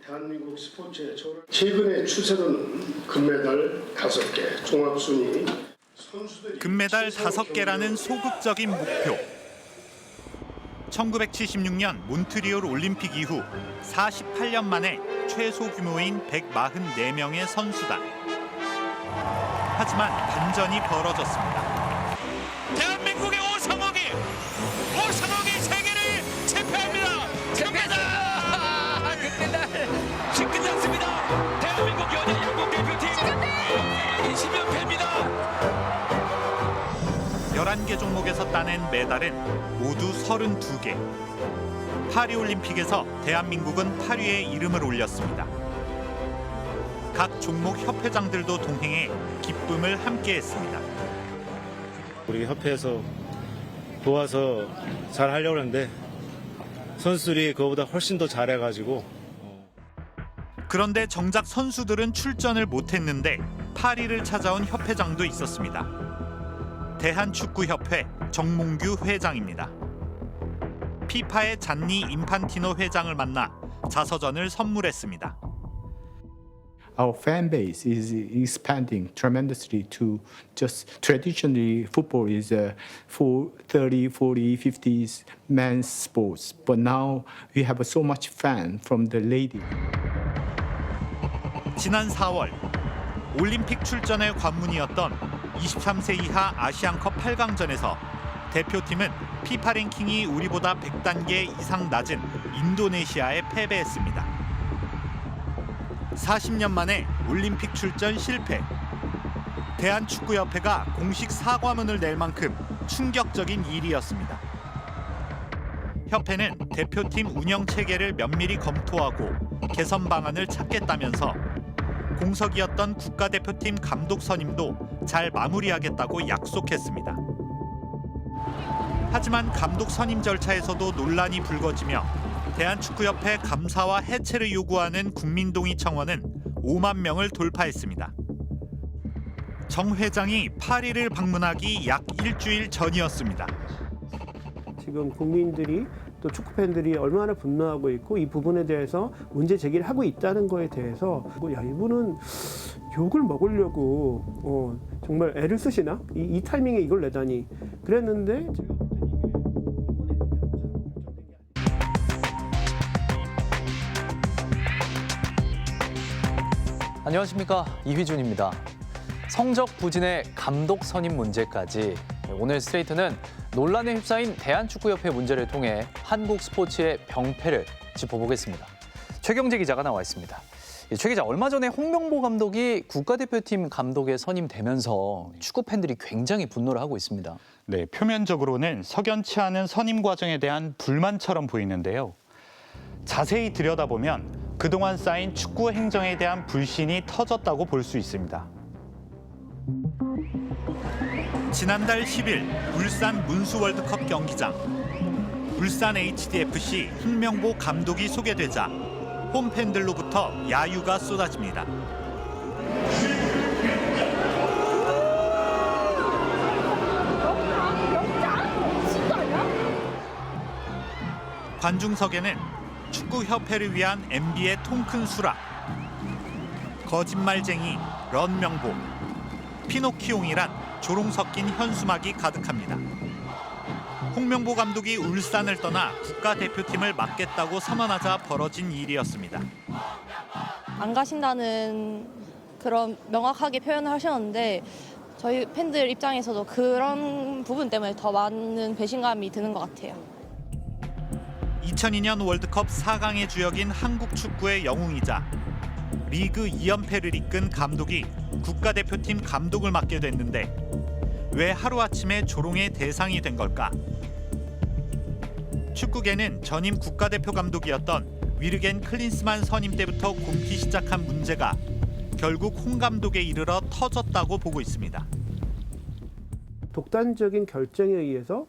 대한민국 스포츠의 최근의 추세로는 금메달 5개, 종합순위 선수들이 금메달 5개라는 소극적인 목표. 1976년 몬트리올 올림픽 이후 48년 만에 최소 규모인 144명의 선수단. 하지만 반전이 벌어졌습니다. 대한민국의 오상욱이 세계를 제패합니다. 금메달 끝났습니다. 대한민국 여자 야구 대표팀 20연패입니다. 11개 종목에서 따낸 메달은 모두 32개. 파리올림픽에서 대한민국은 8위에 이름을 올렸습니다. 각 종목 협회장들도 동행해 기쁨을 함께했습니다. 우리 협회에서 도와서 잘 하려고 하는데 선수들이 그거보다 훨씬 더 잘해가지고. 그런데 정작 선수들은 출전을 못했는데 파리를 찾아온 협회장도 있었습니다. 대한축구협회 정몽규 회장입니다. 피파의 잔니 인판티노 회장을 만나 자서전을 선물했습니다. Our fan base is expanding tremendously to just traditionally football is a 30, 40, 50s men's sports. But now we have so much fan from the lady. 지난 4월 올림픽 출전의 관문이었던 23세 이하 아시안컵 8강전에서 대표팀은 피파 랭킹이 우리보다 100단계 이상 낮은 인도네시아에 패배했습니다. 40년 만에 올림픽 출전 실패. 대한축구협회가 공식 사과문을 낼 만큼 충격적인 일이었습니다. 협회는 대표팀 운영 체계를 면밀히 검토하고 개선 방안을 찾겠다면서 공석이었던 국가대표팀 감독 선임도 잘 마무리하겠다고 약속했습니다. 하지만 감독 선임 절차에서도 논란이 불거지며 대한축구협회 감사와 해체를 요구하는 국민동의 청원은 5만 명을 돌파했습니다. 정 회장이 파리를 방문하기 약 일주일 전이었습니다. 지금 국민들이 또 축구 팬들이 얼마나 분노하고 있고 이 부분에 대해서 문제 제기를 하고 있다는 거에 대해서 야 이분은 욕을 먹으려고 정말 애를 쓰시나? 이 타이밍에 이걸 내다니 그랬는데 제가 볼 때 안녕하십니까, 이휘준입니다. 성적 부진의 감독 선임 문제까지 오늘 스트레이트는 논란에 휩싸인 대한축구협회 문제를 통해 한국 스포츠의 병폐를 짚어보겠습니다. 최경재 기자가 나와 있습니다. 최 기자, 얼마 전에 홍명보 감독이 국가대표팀 감독에 선임되면서 축구 팬들이 굉장히 분노를 하고 있습니다. 네, 표면적으로는 석연치 않은 선임 과정에 대한 불만처럼 보이는데요. 자세히 들여다보면 그동안 쌓인 축구 행정에 대한 불신이 터졌다고 볼 수 있습니다. 지난달 10일 울산 문수 월드컵 경기장. 울산 HDFC 홍명보 감독이 소개되자 홈팬들로부터 야유가 쏟아집니다. 관중석에는 축구협회를 위한 MB의 통큰 수락, 거짓말쟁이 런명보, 피노키옹이란 조롱 섞인 현수막이 가득합니다. 홍명보 감독이 울산을 떠나 국가대표팀을 맡겠다고 선언하자 벌어진 일이었습니다. 안 가신다는 그런 명확하게 표현을 하셨는데 저희 팬들 입장에서도 그런 부분 때문에 더 많은 배신감이 드는 것 같아요. 2002년 월드컵 4강의 주역인 한국 축구의 영웅이자 리그 2연패를 이끈 감독이 국가대표팀 감독을 맡게 됐는데 왜 하루아침에 조롱의 대상이 된 걸까? 축구계는 전임 국가대표 감독이었던 위르겐 클린스만 선임 때부터 굼기 시작한 문제가 결국 홍 감독에 이르러 터졌다고 보고 있습니다. 독단적인 결정에 의해서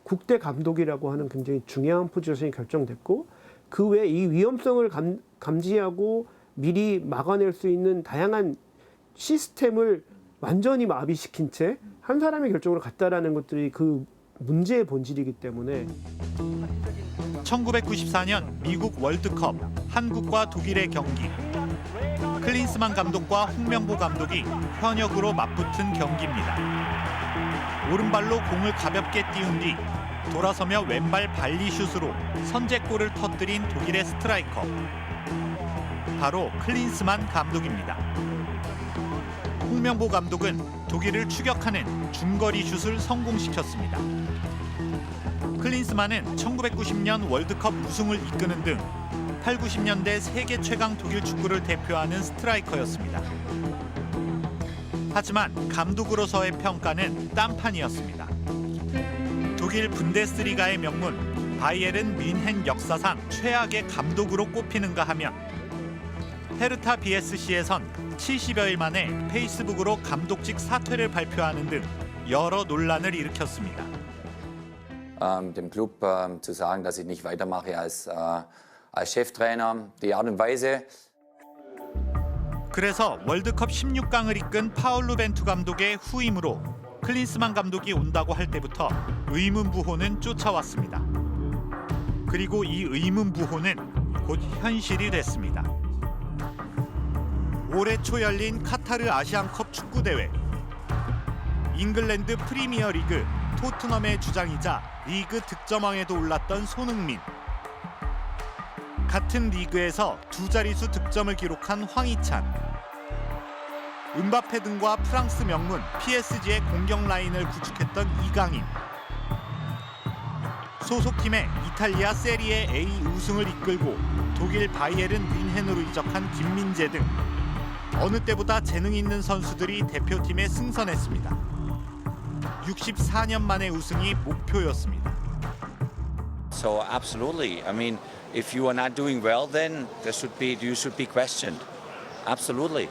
국대 감독이라고 하는 굉장히 중요한 포지션이 결정됐고 그 외에 이 위험성을 감지하고 미리 막아낼 수 있는 다양한 시스템을 완전히 마비시킨 채 한 사람의 결정으로 갔다라는 것들이 그 문제의 본질이기 때문에 1994년 미국 월드컵 한국과 독일의 경기. 클린스만 감독과 홍명보 감독이 현역으로 맞붙은 경기입니다. 오른발로 공을 가볍게 띄운 뒤 돌아서며 왼발 발리슛으로 선제골을 터뜨린 독일의 스트라이커. 바로 클린스만 감독입니다. 홍명보 감독은 독일을 추격하는 중거리 슛을 성공시켰습니다. 클린스만은 1990년 월드컵 우승을 이끄는 등 8, 90년대 세계 최강 독일 축구를 대표하는 스트라이커였습니다. 하지만 감독으로서의 평가는 딴판이었습니다. 독일 분데스리가의 명문 바이에른 뮌헨 역사상 최악의 감독으로 꼽히는가 하면 헤르타 BSC에선 70여일 만에 페이스북으로 감독직 사퇴를 발표하는 등 여러 논란을 일으켰습니다. Dem Club zu sagen, dass ich nicht weitermache als Cheftrainer, die Art und Weise. 그래서 월드컵 16강을 이끈 파울루 벤투 감독의 후임으로 클린스만 감독이 온다고 할 때부터 의문부호는 쫓아왔습니다. 그리고 이 의문부호는 곧 현실이 됐습니다. 올해 초 열린 카타르 아시안컵 축구대회. 잉글랜드 프리미어리그 토트넘의 주장이자 리그 득점왕에도 올랐던 손흥민. 같은 리그에서 두 자릿수 득점을 기록한 황희찬. 은바페 등과 프랑스 명문 PSG의 공격 라인을 구축했던 이강인. 소속팀의 이탈리아 세리에 A 우승을 이끌고 독일 바이에른 뮌헨으로 이적한 김민재 등 어느 때보다 재능 있는 선수들이 대표팀에 승선했습니다. 64년 만의 우승이 목표였습니다. So absolutely. I mean, if you are not doing well, then you should be questioned. Absolutely.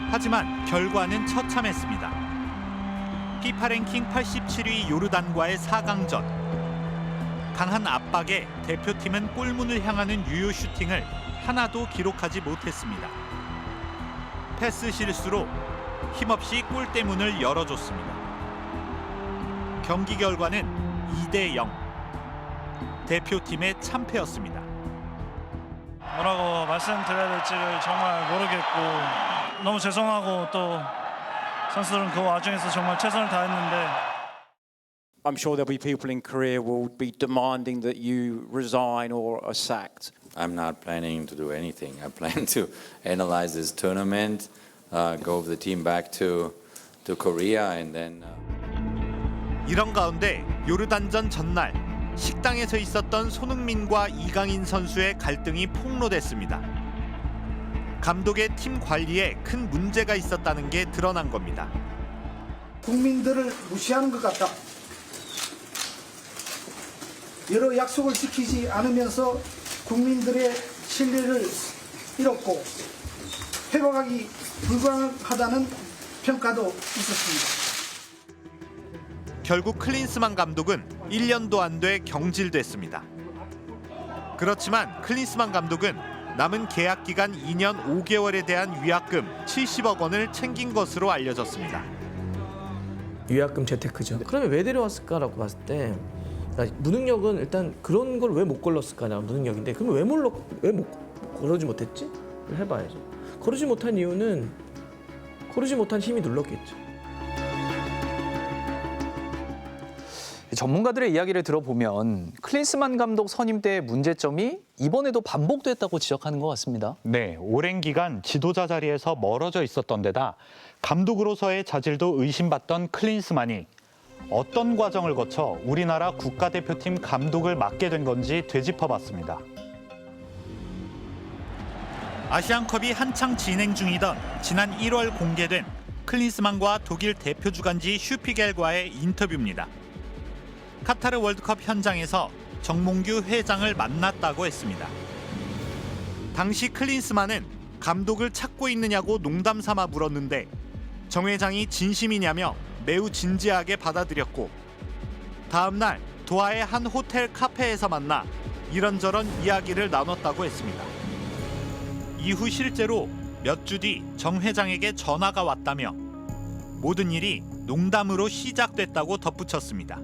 하지만 결과는 처참했습니다. 피파 랭킹 87위 요르단과의 4강전. 강한 압박에 대표팀은 골문을 향하는 유효 슈팅을 하나도 기록하지 못했습니다. 패스 실수로 힘없이 골대문을 열어줬습니다. 경기 결과는 2대0. 대표팀의 참패였습니다. 뭐라고 말씀드려야 될지를 정말 모르겠고 너무 죄송하고 또 선수들은 그 와중에서 정말 최선을 다했는데 I'm sure there'll be people in Korea will be demanding that you resign or are sacked. I'm not planning to do anything. I plan to analyze this tournament, go with the team back to Korea, and then. 이런 가운데 요르단전 전날 식당에서 있었던 손흥민과 이강인 선수의 갈등이 폭로됐습니다. 감독의 팀 관리에 큰 문제가 있었다는 게 드러난 겁니다. 국민들을 무시하는 것 같다. 여러 약속을 지키지 않으면서 국민들의 신뢰를 잃었고 회복하기 불가능하다는 평가도 있었습니다. 결국 클린스만 감독은 1년도 안 돼 경질됐습니다. 그렇지만 클린스만 감독은 남은 계약 기간 2년 5개월에 대한 위약금 70억 원을 챙긴 것으로 알려졌습니다. 위약금 재테크죠. 그러면 왜 데려왔을까라고 봤을 때 그러니까 무능력은 일단 그런 걸 왜 못 걸렀을까냐 무능력인데 그러면 왜 못 거르지 못했지? 해봐야죠. 거르지 못한 이유는 거르지 못한 힘이 눌렀겠죠. 전문가들의 이야기를 들어보면 클린스만 감독 선임 때의 문제점이 이번에도 반복됐다고 지적하는 것 같습니다. 네, 오랜 기간 지도자 자리에서 멀어져 있었던 데다 감독으로서의 자질도 의심받던 클린스만이 어떤 과정을 거쳐 우리나라 국가대표팀 감독을 맡게 된 건지 되짚어봤습니다. 아시안컵이 한창 진행 중이던 지난 1월 공개된 클린스만과 독일 대표 주간지 슈피겔과의 인터뷰입니다. 카타르 월드컵 현장에서 정몽규 회장을 만났다고 했습니다. 당시 클린스만은 감독을 찾고 있느냐고 농담 삼아 물었는데 정 회장이 진심이냐며 매우 진지하게 받아들였고 다음 날 도하의 한 호텔 카페에서 만나 이런저런 이야기를 나눴다고 했습니다. 이후 실제로 몇 주 뒤 정 회장에게 전화가 왔다며 모든 일이 농담으로 시작됐다고 덧붙였습니다.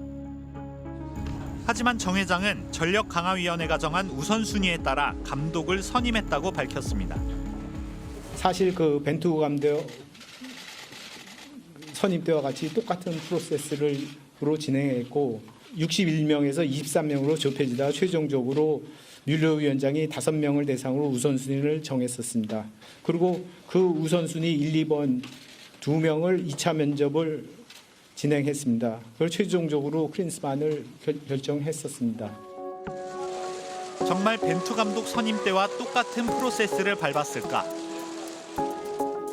하지만 정 회장은 전력강화위원회가 정한 우선순위에 따라 감독을 선임했다고 밝혔습니다. 사실 그 벤투 감독 선임 때와 같이 똑같은 프로세스로 진행했고 61명에서 23명으로 좁혀지다가 최종적으로 뮬러 위원장이 5명을 대상으로 우선순위를 정했었습니다. 그리고 그 우선순위 1, 2번 2명을 2차 면접을 진행했습니다. 그리고 최종적으로 클린스만을 결정했었습니다. 정말 벤투 감독 선임 때와 똑같은 프로세스를 밟았을까?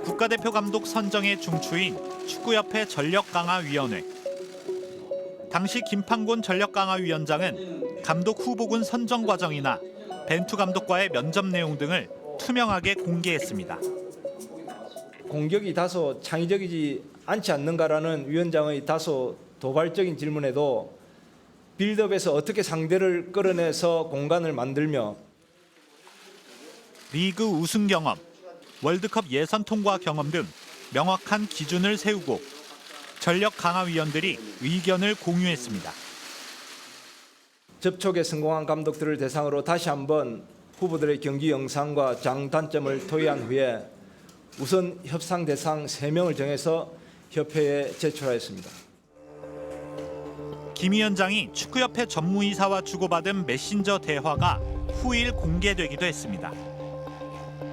국가대표 감독 선정의 중추인 축구협회 전력강화위원회. 당시 김판곤 전력강화위원장은 감독 후보군 선정 과정이나 벤투 감독과의 면접 내용 등을 투명하게 공개했습니다. 공격이 다소 창의적이지 않지 않는가라는 위원장의 다소 도발적인 질문에도 빌드업에서 어떻게 상대를 끌어내서 공간을 만들며 리그 우승 경험, 월드컵 예선 통과 경험 등 명확한 기준을 세우고 전력강화위원들이 의견을 공유했습니다. 접촉에 성공한 감독들을 대상으로 다시 한번 후보들의 경기 영상과 장단점을 토의한 후에 우선 협상 대상 3명을 정해서 협회에 제출하였습니다. 김 위원장이 축구협회 전무이사와 주고받은 메신저 대화가 후일 공개되기도 했습니다.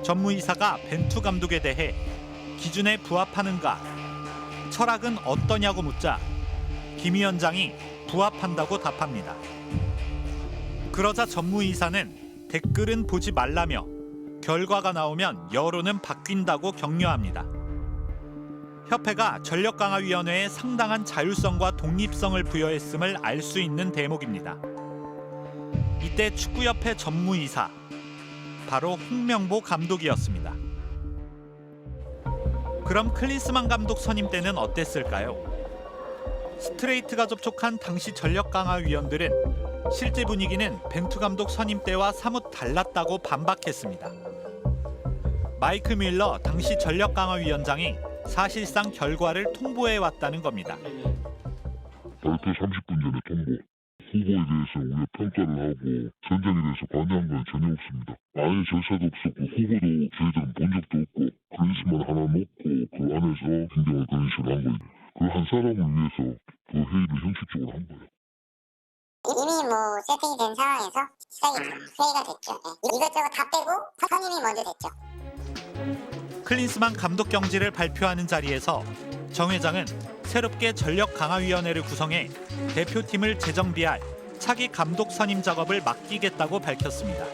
전무이사가 벤투 감독에 대해 기준에 부합하는가, 철학은 어떠냐고 묻자 김 위원장이 부합한다고 답합니다. 그러자 전무이사는 댓글은 보지 말라며 결과가 나오면 여론은 바뀐다고 격려합니다. 협회가 전력강화위원회에 상당한 자율성과 독립성을 부여했음을 알 수 있는 대목입니다. 이때 축구협회 전무이사, 바로 홍명보 감독이었습니다. 그럼 클린스만 감독 선임 때는 어땠을까요? 스트레이트가 접촉한 당시 전력강화위원들은 실제 분위기는 벤투 감독 선임 때와 사뭇 달랐다고 반박했습니다. 마이크 밀러 당시 전력강화위원장이 사실상 결과를 통보해왔다는 겁니다. 발표 30분 전에 통보. 후보에 대해서 우리가 평가를 하고 선정에 대해서 관여한 건 전혀 없습니다. 아예 절차도 없었고 후보도 저희들은 본 적도 없고 클린스만 하나 놓고 그 안에서 행정을 그런 식으로 한 거예요. 그 한 사람을 위해서 그 회의를 형식적으로 한 거예요. 이미 세팅이 된 상황에서 시작이 회의가 됐죠. 이것저것 다 빼고 선임이 먼저 됐죠. 클린스만 감독 경지를 발표하는 자리에서 정 회장은 새롭게 전력강화위원회를 구성해 대표팀을 재정비할 차기 감독 선임 작업을 맡기겠다고 밝혔습니다.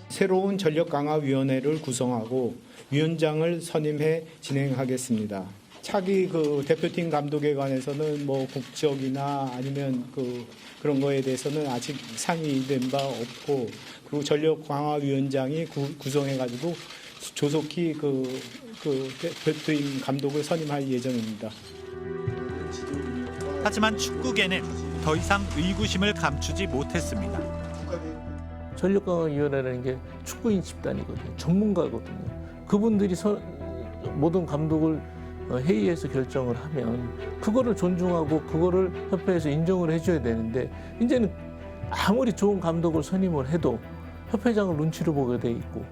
새로운 전력강화위원회를 구성하고 위원장을 선임해 진행하겠습니다. 차기 그 대표팀 감독에 관해서는 국적이나 아니면 그런 거에 대해서는 아직 상의된 바 없고, 그리고 전력강화위원장이 구성해가지고 조속히 그 대표팀 감독을 선임할 예정입니다. 하지만 축구계는 더 이상 의구심을 감추지 못했습니다. 전력강화위원회라는 게 축구인 집단이거든요. 전문가거든요. 그분들이 모든 감독을 회의에서 결정을 하면 그거를 존중하고 그거를 협회에서 인정을 해줘야 되는데, 이제는 아무리 좋은 감독을 선임을 해도 협회장을 눈치를 보게 돼 있고.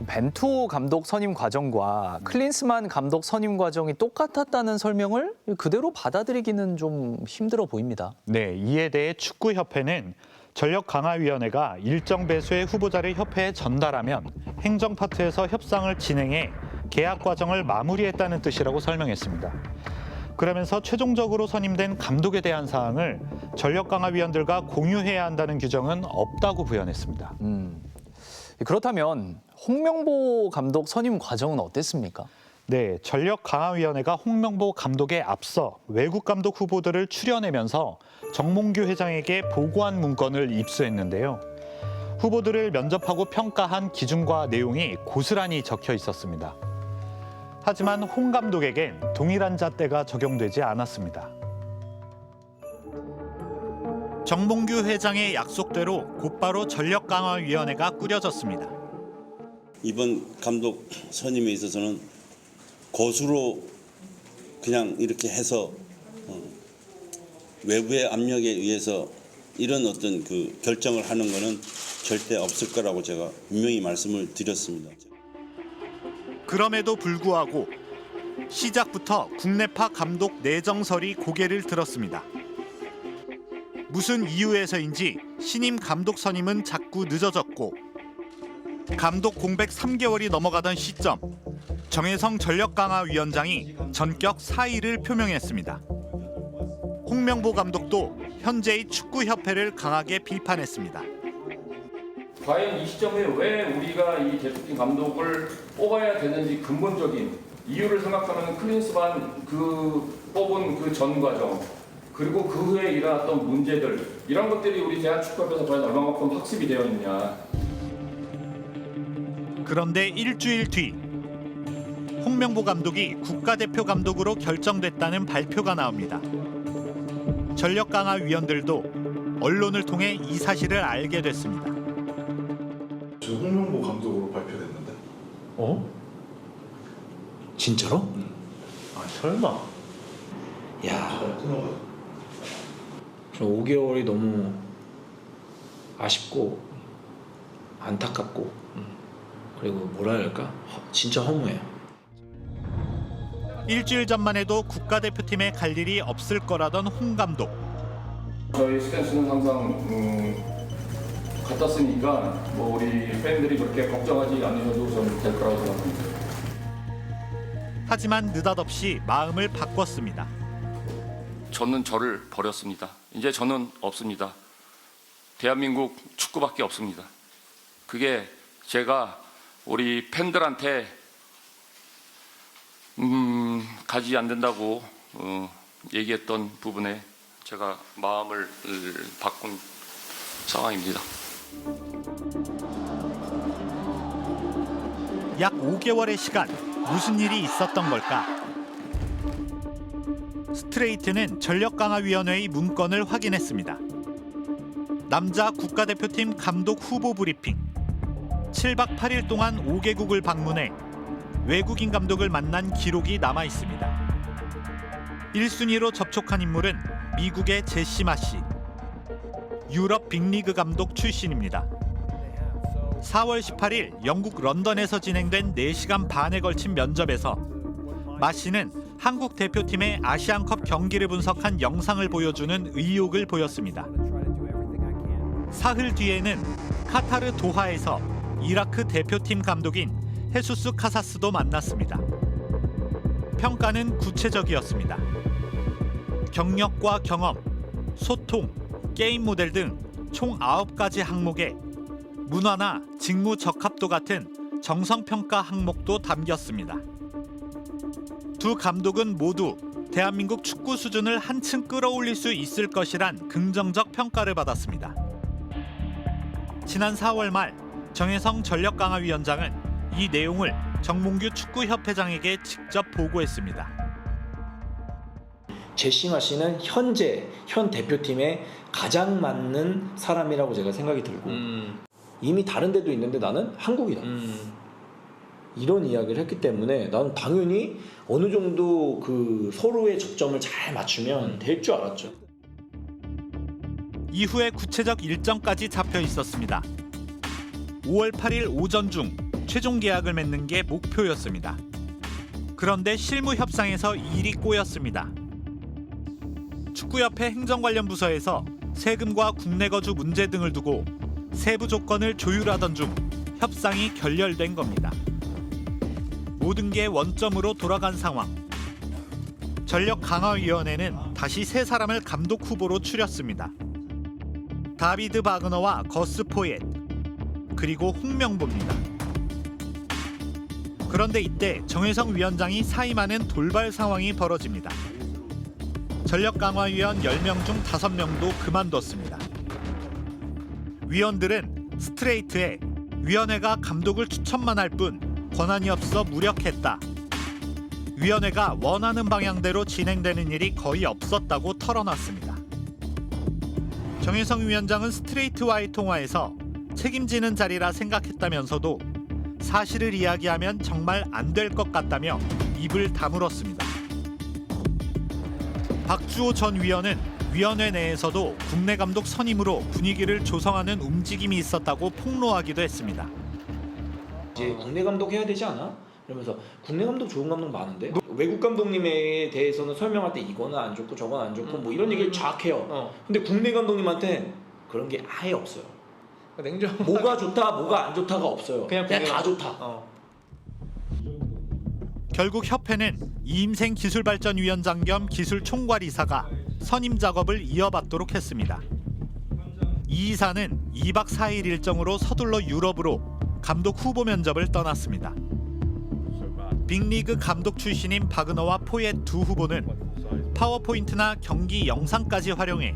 벤투 감독 선임 과정과 클린스만 감독 선임 과정이 똑같았다는 설명을 그대로 받아들이기는 좀 힘들어 보입니다. 네, 이에 대해 축구협회는 전력강화위원회가 일정 배수의 후보자를 협회에 전달하면 행정 파트에서 협상을 진행해 계약 과정을 마무리했다는 뜻이라고 설명했습니다. 그러면서 최종적으로 선임된 감독에 대한 사항을 전력강화위원들과 공유해야 한다는 규정은 없다고 부연했습니다. 그렇다면 홍명보 감독 선임 과정은 어땠습니까? 네, 전력강화위원회가 홍명보 감독에 앞서 외국 감독 후보들을 추려내면서 정몽규 회장에게 보고한 문건을 입수했는데요. 후보들을 면접하고 평가한 기준과 내용이 고스란히 적혀 있었습니다. 하지만 홍 감독에겐 동일한 잣대가 적용되지 않았습니다. 정몽규 회장의 약속대로 곧바로 전력강화위원회가 꾸려졌습니다. 이번 감독 선임에 있어서는 고수로 그냥 이렇게 해서 외부의 압력에 의해서 이런 어떤 그 결정을 하는 것은 절대 없을 거라고 제가 분명히 말씀을 드렸습니다. 그럼에도 불구하고 시작부터 국내파 감독 내정설이 고개를 들었습니다. 무슨 이유에서인지 신임 감독 선임은 자꾸 늦어졌고 감독 공백 3개월이 넘어가던 시점 정혜성 전력강화위원장이 전격 사의를 표명했습니다. 홍명보 감독도 현재의 축구협회를 강하게 비판했습니다. 과연 이 시점에 왜 우리가 이 대표팀 감독을 뽑아야 되는지 근본적인 이유를 생각하면 클린스만 뽑은 그 전 과정 그리고 그 후에 일어났던 문제들 이런 것들이 우리 대한축구협회에서 과연 얼마만큼 학습이 되어 있냐. 그런데 일주일 뒤 홍명보 감독이 국가대표 감독으로 결정됐다는 발표가 나옵니다. 전력강화위원들도 언론을 통해 이 사실을 알게 됐습니다. 저 홍명보 감독으로 발표됐는데. 어? 진짜로? 아 설마. 야. 저 5개월이 너무 아쉽고 안타깝고 그리고 뭐라 해야 할까? 진짜 허무해요. 일주일 전만 해도 국가대표팀에 갈 일이 없을 거라던 홍 감독. 저희 스탠스는 항상 같았으니까 뭐 우리 팬들이 그렇게 걱정하지 않으셔도 저는 될 거라고 생각합니다. 하지만 느닷없이 마음을 바꿨습니다. 저는 저를 버렸습니다. 이제 저는 없습니다. 대한민국 축구밖에 없습니다. 그게 제가 우리 팬들한테 가지 안 된다고 얘기했던 부분에 제가 마음을 바꾼 상황입니다. 약 5개월의 시간, 무슨 일이 있었던 걸까? 스트레이트는 전력강화위원회의 문건을 확인했습니다. 남자 국가대표팀 감독 후보 브리핑. 7박 8일 동안 5개국을 방문해 외국인 감독을 만난 기록이 남아 있습니다. 1순위로 접촉한 인물은 미국의 제시 마시. 유럽 빅리그 감독 출신입니다. 4월 18일 영국 런던에서 진행된 4시간 반에 걸친 면접에서 마시는 한국 대표팀의 아시안컵 경기를 분석한 영상을 보여주는 의욕을 보였습니다. 사흘 뒤에는 카타르 도하에서 이라크 대표팀 감독인 헤수스 카사스도 만났습니다. 평가는 구체적이었습니다. 경력과 경험, 소통, 게임 모델 등 총 9가지 항목에 문화나 직무 적합도 같은 정성평가 항목도 담겼습니다. 두 감독은 모두 대한민국 축구 수준을 한층 끌어올릴 수 있을 것이란 긍정적 평가를 받았습니다. 지난 4월 말 정혜성 전력강화위원장은 이 내용을 정몽규 축구협회장에게 직접 보고했습니다. 제시마 씨는 현 대표팀에 가장 맞는 사람이라고 제가 생각이 들고 이미 다른 데도 있는데 나는 한국이다. 이런 이야기를 했기 때문에 나는 당연히 어느 정도 그 서로의 접점을 잘 맞추면 될 줄 알았죠. 이후에 구체적 일정까지 잡혀 있었습니다. 5월 8일 오전 중 최종 계약을 맺는 게 목표였습니다. 그런데 실무 협상에서 일이 꼬였습니다. 축구협회 행정 관련 부서에서 세금과 국내 거주 문제 등을 두고 세부 조건을 조율하던 중 협상이 결렬된 겁니다. 모든 게 원점으로 돌아간 상황. 전력강화위원회는 다시 세 사람을 감독 후보로 추렸습니다. 다비드 바그너와 거스 포옙, 그리고 홍명보입니다. 그런데 이때 정혜성 위원장이 사임하는 돌발 상황이 벌어집니다. 전력강화위원 10명 중 5명도 그만뒀습니다. 위원들은 스트레이트에 위원회가 감독을 추천만 할 뿐 권한이 없어 무력했다. 위원회가 원하는 방향대로 진행되는 일이 거의 없었다고 털어놨습니다. 정혜성 위원장은 스트레이트와의 통화에서 책임지는 자리라 생각했다면서도 사실을 이야기하면 정말 안 될 것 같다며 입을 다물었습니다. 박주호 전 위원은 위원회 내에서도 국내 감독 선임으로 분위기를 조성하는 움직임이 있었다고 폭로하기도 했습니다. 이제 국내 감독 해야 되지 않아? 그러면서 국내 감독 좋은 감독 많은데 외국 감독님에 대해서는 설명할 때 이거는 안 좋고 저건 안 좋고 뭐 이런 얘기를 쫙 해요. 근데 국내 감독님한테 그런 게 아예 없어요. 뭐가 좋다, 뭐가 안 좋다가 없어요. 그냥 다 좋다. 결국 협회는 이임생 기술발전위원장 겸 기술총괄이사가 선임 작업을 이어받도록 했습니다. 이 이사는 2박 4일 일정으로 서둘러 유럽으로 감독 후보 면접을 떠났습니다. 빅리그 감독 출신인 바그너와 포의 두 후보는 파워포인트나 경기 영상까지 활용해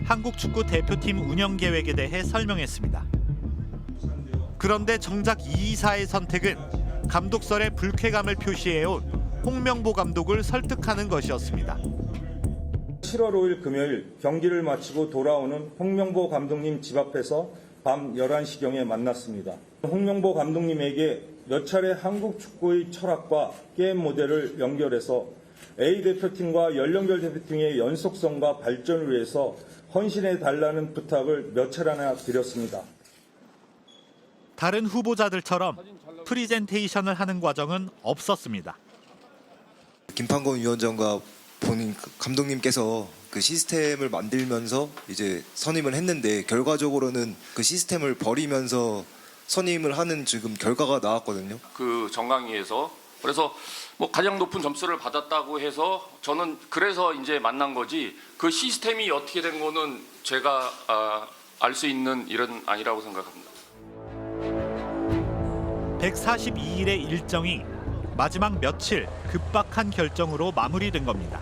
한국 축구 대표팀 운영 계획에 대해 설명했습니다. 그런데 정작 이 이사의 선택은 감독설에 불쾌감을 표시해온 홍명보 감독을 설득하는 것이었습니다. 7월 5일 금요일 경기를 마치고 돌아오는 홍명보 감독님 집 앞에서 밤 11시경에 만났습니다. 홍명보 감독님에게 몇 차례 한국 축구의 철학과 게임 모델을 연결해서 A 대표팀과 연령별 대표팀의 연속성과 발전을 위해서 헌신해 달라는 부탁을 몇 차례나 드렸습니다. 다른 후보자들처럼 프리젠테이션을 하는 과정은 없었습니다. 김판건 위원장과 본인 감독님께서 그 시스템을 만들면서 이제 선임을 했는데 결과적으로는 그 시스템을 버리면서 선임을 하는 지금 결과가 나왔거든요. 그 정강이에서 그래서 뭐 가장 높은 점수를 받았다고 해서 저는 그래서 이제 만난 거지 그 시스템이 어떻게 된 거는 제가 알 수 있는 일은 아니라고 생각합니다. 142일의 일정이 마지막 며칠 급박한 결정으로 마무리된 겁니다.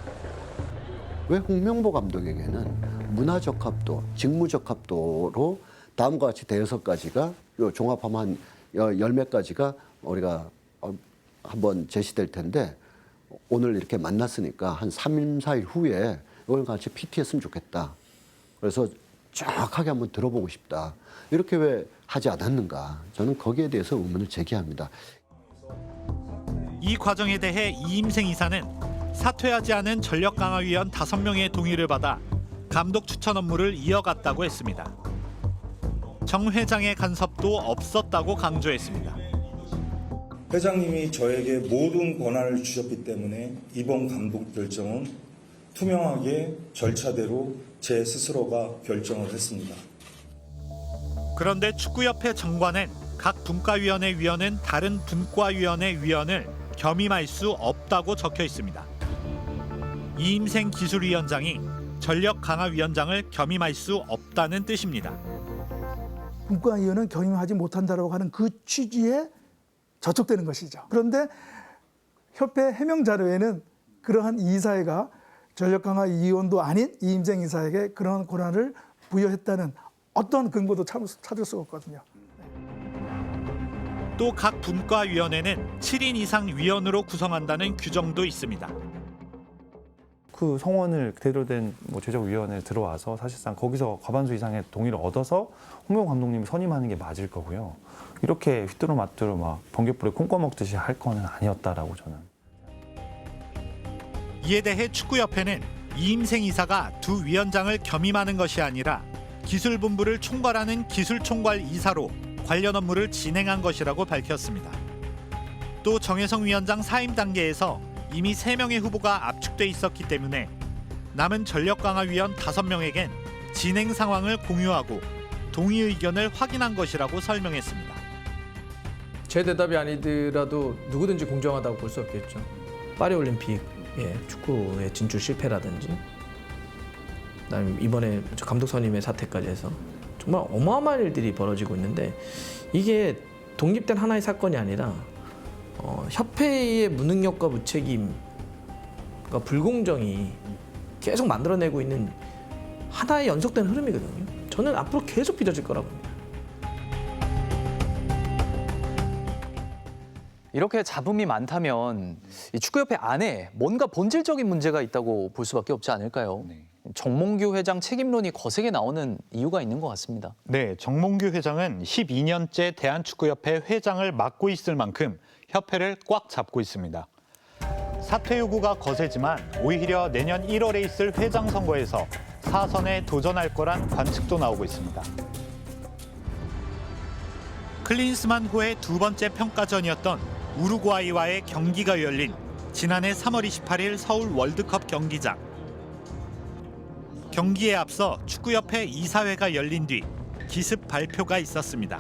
왜 홍명보 감독에게는 문화적 합도, 직무적 합도로 다음과 같이 대여섯 가지가 종합하면 한 10몇 가지가 우리가 한번 제시될 텐데 오늘 이렇게 만났으니까 한 3일, 4일 후에 이걸 같이 PT했으면 좋겠다. 그래서 정확하게 한번 들어보고 싶다. 이렇게 왜 하지 않았는가? 저는 거기에 대해서 의문을 제기합니다. 이 과정에 대해 이임생 이사는 사퇴하지 않은 전력강화위원 5명의 동의를 받아 감독 추천 업무를 이어갔다고 했습니다. 정 회장의 간섭도 없었다고 강조했습니다. 회장님이 저에게 모든 권한을 주셨기 때문에 이번 감독 결정은 투명하게 절차대로 제 스스로가 결정을 했습니다. 그런데 축구협회 정관엔 각 분과위원회 위원은 다른 분과위원회 위원을 겸임할 수 없다고 적혀 있습니다. 이임생 기술위원장이 전력강화위원장을 겸임할 수 없다는 뜻입니다. 분과위원은 겸임하지 못한다라고 하는 그 취지에 저촉되는 것이죠. 그런데 협회 해명 자료에는 그러한 이사회가 전력강화위원도 아닌 이임생 이사에게 그런 권한을 부여했다는 어떤 근거도 찾을 수가 없거든요. 또 각 분과위원회는 7인 이상 위원으로 구성한다는 규정도 있습니다. 그 성원을 그대로 된 제적위원회에 들어와서 사실상 거기서 과반수 이상의 동의를 얻어서 홍명보 감독님이 선임하는 게 맞을 거고요. 이렇게 휘뚜루마뚜루 막 번개불에 콩 꺼먹듯이 할 거는 아니었다라고 저는. 이에 대해 축구협회는 이임생 이사가 두 위원장을 겸임하는 것이 아니라 기술본부를 총괄하는 기술총괄 이사로 관련 업무를 진행한 것이라고 밝혔습니다. 또 정혜성 위원장 사임 단계에서 이미 3명의 후보가 압축돼 있었기 때문에 남은 전력강화위원 5명에겐 진행 상황을 공유하고 동의 의견을 확인한 것이라고 설명했습니다. 제 대답이 아니더라도 누구든지 공정하다고 볼 수 없겠죠. 파리올림픽 축구의 진출 실패라든지 그다음에 이번에 감독 선임의 사태까지 해서 정말 어마어마한 일들이 벌어지고 있는데 이게 독립된 하나의 사건이 아니라 협회의 무능력과 무책임, 그러니까 불공정이 계속 만들어내고 있는 하나의 연속된 흐름이거든요. 저는 앞으로 계속 빚어질 거라고 봅니다. 이렇게 잡음이 많다면 이 축구협회 안에 뭔가 본질적인 문제가 있다고 볼 수밖에 없지 않을까요? 정몽규 회장 책임론이 거세게 나오는 이유가 있는 것 같습니다. 네, 정몽규 회장은 12년째 대한축구협회 회장을 맡고 있을 만큼 협회를 꽉 잡고 있습니다. 사퇴 요구가 거세지만 오히려 내년 1월에 있을 회장 선거에서 사선에 도전할 거란 관측도 나오고 있습니다. 클린스만호의 두 번째 평가전이었던 우루과이와의 경기가 열린 지난해 3월 28일 서울 월드컵 경기장. 경기에 앞서 축구협회 이사회가 열린 뒤 기습 발표가 있었습니다.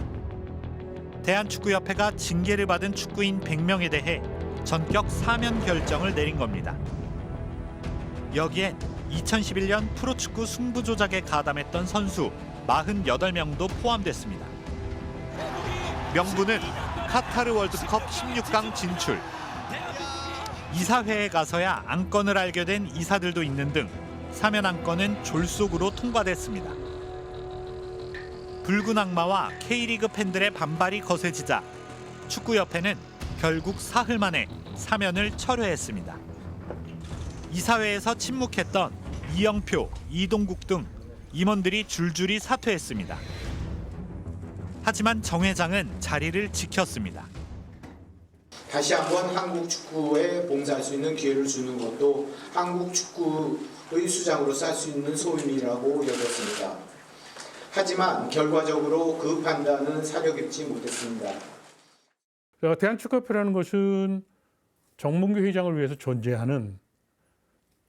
대한축구협회가 징계를 받은 축구인 100명에 대해 전격 사면 결정을 내린 겁니다. 여기엔 2011년 프로축구 승부 조작에 가담했던 선수 48명도 포함됐습니다. 명분은 카타르 월드컵 16강 진출. 이사회에 가서야 안건을 알게 된 이사들도 있는 등 사면 안건은 졸속으로 통과됐습니다. 붉은 악마와 K리그 팬들의 반발이 거세지자 축구협회는 결국 사흘 만에 사면을 철회했습니다. 이사회에서 침묵했던 이영표, 이동국 등 임원들이 줄줄이 사퇴했습니다. 하지만 정 회장은 자리를 지켰습니다. 다시 한번 한국 축구에 봉사할 수 있는 기회를 주는 것도 한국 축구의 수장으로 쌀 수 있는 소임이라고 여겼습니다. 하지만 결과적으로 그 판단은 사려 깊지 못했습니다. 대한축구협회라는 것은 정몽규 회장을 위해서 존재하는,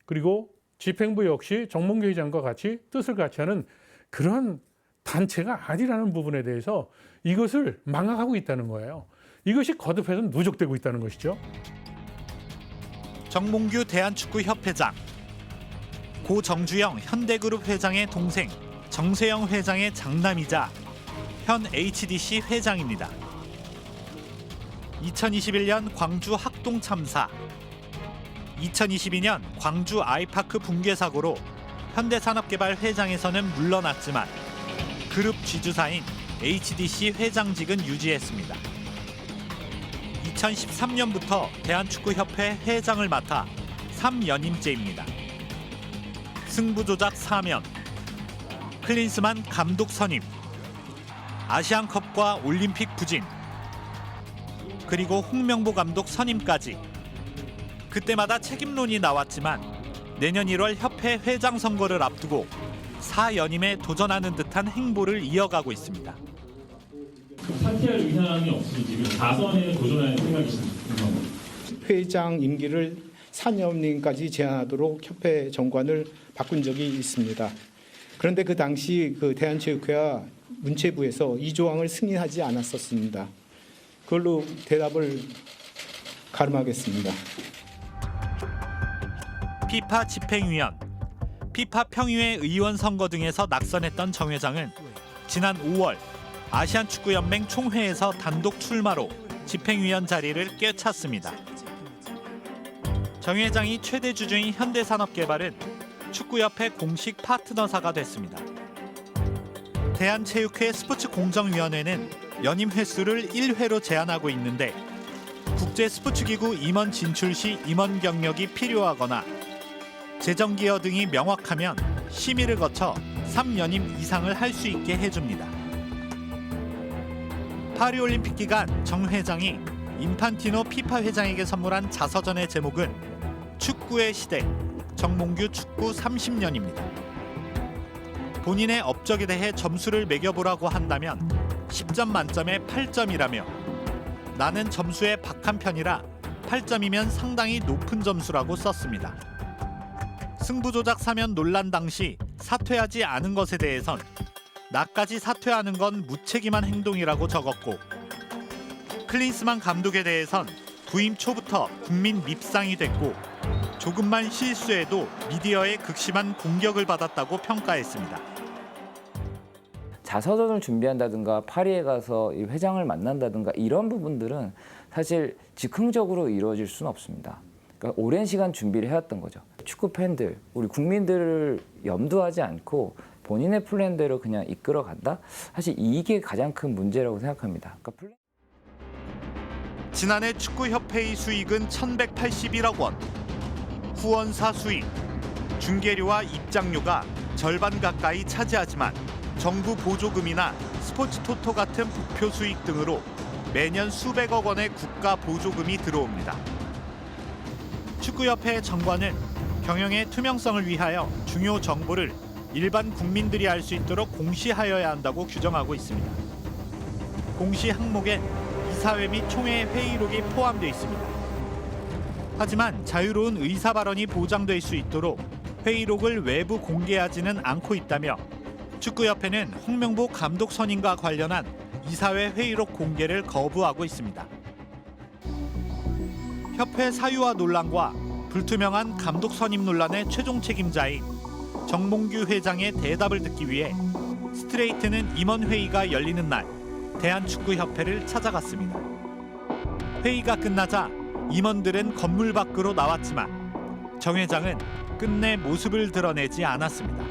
그리고 집행부 역시 정몽규 회장과 같이 뜻을 같이 하는 그런 단체가 아니라는 부분에 대해서 이것을 망각하고 있다는 거예요. 이것이 거듭해서 누적되고 있다는 것이죠. 정몽규 대한축구협회장, 고 정주영 현대그룹 회장의 동생 정세영 회장의 장남이자 현 HDC 회장입니다. 2021년 광주 학동 참사, 2022년 광주 아이파크 붕괴 사고로 현대산업개발 회장에서는 물러났지만 그룹 지주사인 HDC 회장직은 유지했습니다. 2013년부터 대한축구협회 회장을 맡아 3연임째입니다. 승부조작 사면, 클린스만 감독 선임, 아시안컵과 올림픽 부진, 그리고 홍명보 감독 선임까지. 그때마다 책임론이 나왔지만 내년 1월 협회 회장 선거를 앞두고 4연임에 도전하는 듯한 행보를 이어가고 있습니다. 사퇴할 의향이 없으니 지금 4선에 도전할 생각이십니까? 회장 임기를 4년까지 제한하도록 협회 정관을 바꾼 적이 있습니다. 그런데 그 당시 그 대한체육회와 문체부에서 이 조항을 승인하지 않았었습니다. 그걸로 대답을 가름하겠습니다. 피파 집행위원, 피파 평의회 의원 선거 등에서 낙선했던 정 회장은 지난 5월 아시안축구연맹 총회에서 단독 출마로 집행위원 자리를 꿰찼습니다. 정 회장이 최대 주주인 현대산업개발은 축구협회 공식 파트너사가 됐습니다. 대한체육회 스포츠공정위원회는 연임 횟수를 1회로 제한하고 있는데 국제스포츠기구 임원 진출 시 임원 경력이 필요하거나 재정기여 등이 명확하면 심의를 거쳐 3연임 이상을 할 수 있게 해줍니다. 파리올림픽 기간 정 회장이 인판티노 피파 회장에게 선물한 자서전의 제목은 축구의 시대, 정몽규 축구 30년입니다. 본인의 업적에 대해 점수를 매겨보라고 한다면 10점 만점에 8점이라며 나는 점수에 박한 편이라 8점이면 상당히 높은 점수라고 썼습니다. 승부조작 사면 논란 당시 사퇴하지 않은 것에 대해선 나까지 사퇴하는 건 무책임한 행동이라고 적었고 클린스만 감독에 대해선 부임 초부터 국민 밉상이 됐고 조금만 실수해도 미디어의 극심한 공격을 받았다고 평가했습니다. 자서전을 준비한다든가 파리에 가서 이 회장을 만난다든가 이런 부분들은 사실 즉흥적으로 이루어질 수는 없습니다. 그러니까 오랜 시간 준비를 해왔던 거죠. 축구 팬들, 우리 국민들을 염두하지 않고 본인의 플랜대로 그냥 이끌어 간다? 사실 이게 가장 큰 문제라고 생각합니다. 그러니까 지난해 축구협회의 수익은 1,181억 원. 후원사 수익, 중계료와 입장료가 절반 가까이 차지하지만 정부 보조금이나 스포츠 토토 같은 부표 수익 등으로 매년 수백억 원의 국가 보조금이 들어옵니다. 축구협회 정관은 경영의 투명성을 위하여 중요 정보를 일반 국민들이 알 수 있도록 공시하여야 한다고 규정하고 있습니다. 공시 항목엔 이사회 및 총회 회의록이 포함되어 있습니다. 하지만 자유로운 의사 발언이 보장될 수 있도록 회의록을 외부 공개하지는 않고 있다며 축구협회는 홍명보 감독 선임과 관련한 이사회 회의록 공개를 거부하고 있습니다. 협회 사유화 논란과 불투명한 감독 선임 논란의 최종 책임자인 정몽규 회장의 대답을 듣기 위해 스트레이트는 임원회의가 열리는 날 대한축구협회를 찾아갔습니다. 회의가 끝나자 임원들은 건물 밖으로 나왔지만 정 회장은 끝내 모습을 드러내지 않았습니다.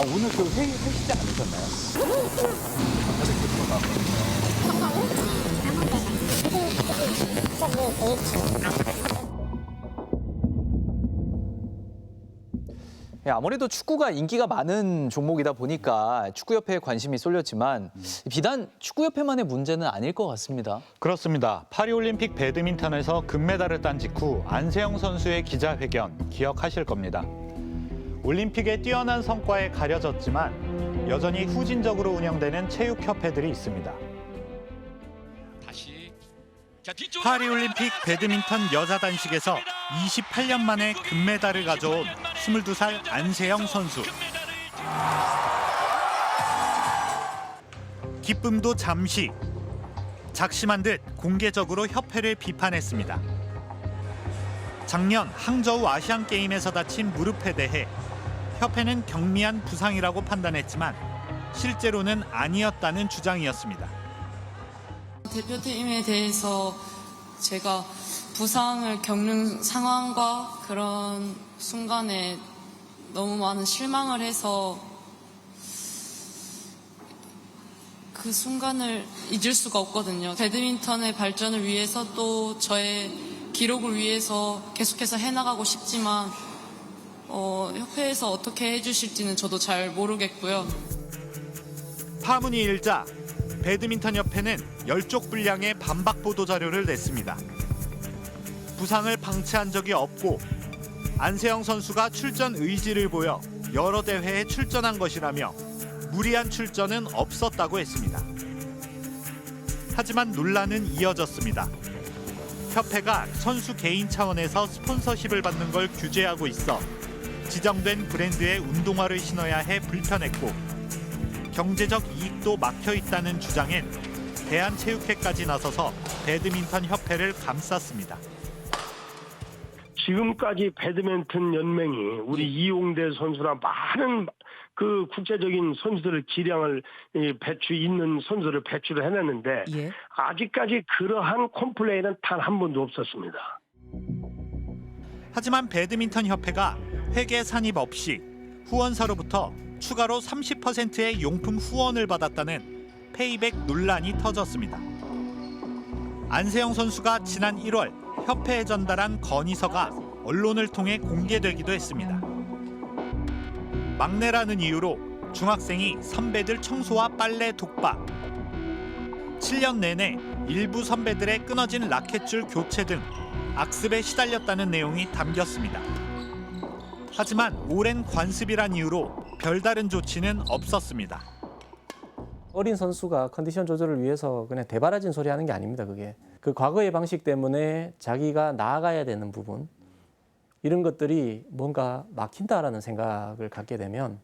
오늘 그 회의 하시지 않으셨나요? 아무래도 축구가 인기가 많은 종목이다 보니까 축구협회에 관심이 쏠렸지만 비단 축구협회만의 문제는 아닐 것 같습니다. 그렇습니다. 파리올림픽 배드민턴에서 금메달을 딴 직후 안세영 선수의 기자회견 기억하실 겁니다. 올림픽의 뛰어난 성과에 가려졌지만 여전히 후진적으로 운영되는 체육협회들이 있습니다. 파리올림픽 배드민턴 여자 단식에서 28년 만에 금메달을 가져온 22살 안세영 선수. 기쁨도 잠시. 작심한 듯 공개적으로 협회를 비판했습니다. 작년 항저우 아시안게임에서 다친 무릎에 대해 협회는 경미한 부상이라고 판단했지만 실제로는 아니었다는 주장이었습니다. 대표팀에 대해서 제가 부상을 겪는 상황과 그런 순간에 너무 많은 실망을 해서 그 순간을 잊을 수가 없거든요. 배드민턴의 발전을 위해서 또 저의 기록을 위해서 계속해서 해나가고 싶지만 협회에서 어떻게 해주실지는 저도 잘 모르겠고요. 파문이 일자 배드민턴 협회는 10쪽 분량의 반박 보도 자료를 냈습니다. 부상을 방치한 적이 없고 안세영 선수가 출전 의지를 보여 여러 대회에 출전한 것이라며 무리한 출전은 없었다고 했습니다. 하지만 논란은 이어졌습니다. 협회가 선수 개인 차원에서 스폰서십을 받는 걸 규제하고 있어 지정된 브랜드의 운동화를 신어야 해 불편했고 경제적 이익도 막혀 있다는 주장엔 대한체육회까지 나서서 배드민턴 협회를 감쌌습니다. 지금까지 배드민턴 연맹이 우리 이용대 선수나 많은 그 국제적인 선수들을 기량을 있는 선수를 배출을 해냈는데 아직까지 그러한 컴플레인은 단 한 번도 없었습니다. 하지만 배드민턴 협회가 회계 산입 없이 후원사로부터 추가로 30%의 용품 후원을 받았다는 페이백 논란이 터졌습니다. 안세영 선수가 지난 1월 협회에 전달한 건의서가 언론을 통해 공개되기도 했습니다. 막내라는 이유로 중학생이 선배들 청소와 빨래 독박, 7년 내내 일부 선배들의 끊어진 라켓줄 교체 등 악습에 시달렸다는 내용이 담겼습니다. 하지만 오랜 관습이란 이유로 별다른 조치는 없었습니다. 어린 선수가 컨디션 조절을 위해서 그냥 대바라진 소리 하는 게 아닙니다. 그게 그 과거의 방식 때문에 자기가 나아가야 되는 부분 이런 것들이 뭔가 막힌다라는 생각을 갖게 되면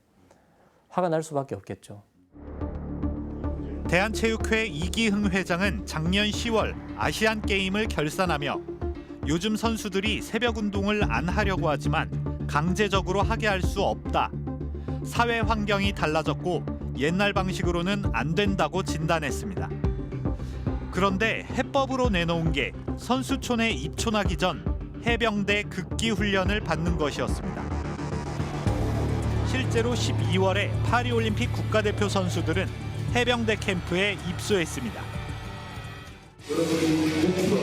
화가 날 수밖에 없겠죠. 대한체육회 이기흥 회장은 작년 10월 아시안게임을 결산하며 요즘 선수들이 새벽 운동을 안 하려고 하지만 강제적으로 하게 할 수 없다. 사회 환경이 달라졌고 옛날 방식으로는 안 된다고 진단했습니다. 그런데 해법으로 내놓은 게 선수촌에 입촌하기 전 해병대 극기 훈련을 받는 것이었습니다. 실제로 12월에 파리올림픽 국가대표 선수들은 해병대 캠프에 입소했습니다. 여러분이 목표가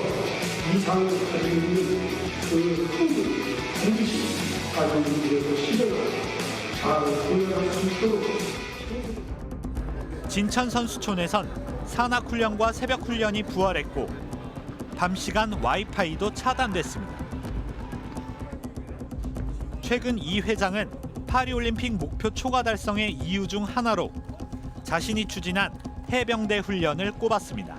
이상을 가지고 있는 그 꿈을 반드시 가지고 위해서 실현을 잘 구현할 수 있도록. 진천 선수촌에선 산악 훈련과 새벽 훈련이 부활했고 밤 시간 와이파이도 차단됐습니다. 최근 이 회장은 파리올림픽 목표 초과 달성의 이유 중 하나로 자신이 추진한 해병대 훈련을 꼽았습니다.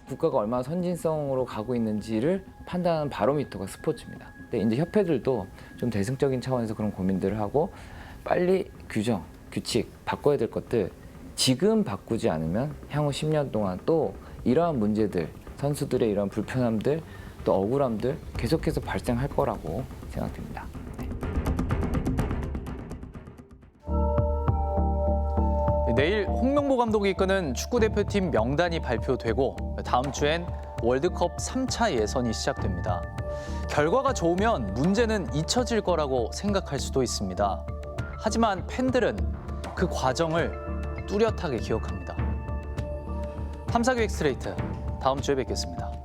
국가가 얼마나 선진성으로 가고 있는지를 판단하는 바로미터가 스포츠입니다. 근데 이제 협회들도 좀 대승적인 차원에서 그런 고민들을 하고 빨리 규정, 규칙 바꿔야 될 것들 지금 바꾸지 않으면 향후 10년 동안 또 이러한 문제들, 선수들의 이러한 불편함들, 또 억울함들 계속해서 발생할 거라고 생각됩니다. 내일 홍명보 감독이 이끄는 축구대표팀 명단이 발표되고 다음 주엔 월드컵 3차 예선이 시작됩니다. 결과가 좋으면 문제는 잊혀질 거라고 생각할 수도 있습니다. 하지만 팬들은 그 과정을 뚜렷하게 기억합니다. 탐사기획 스트레이트, 다음 주에 뵙겠습니다.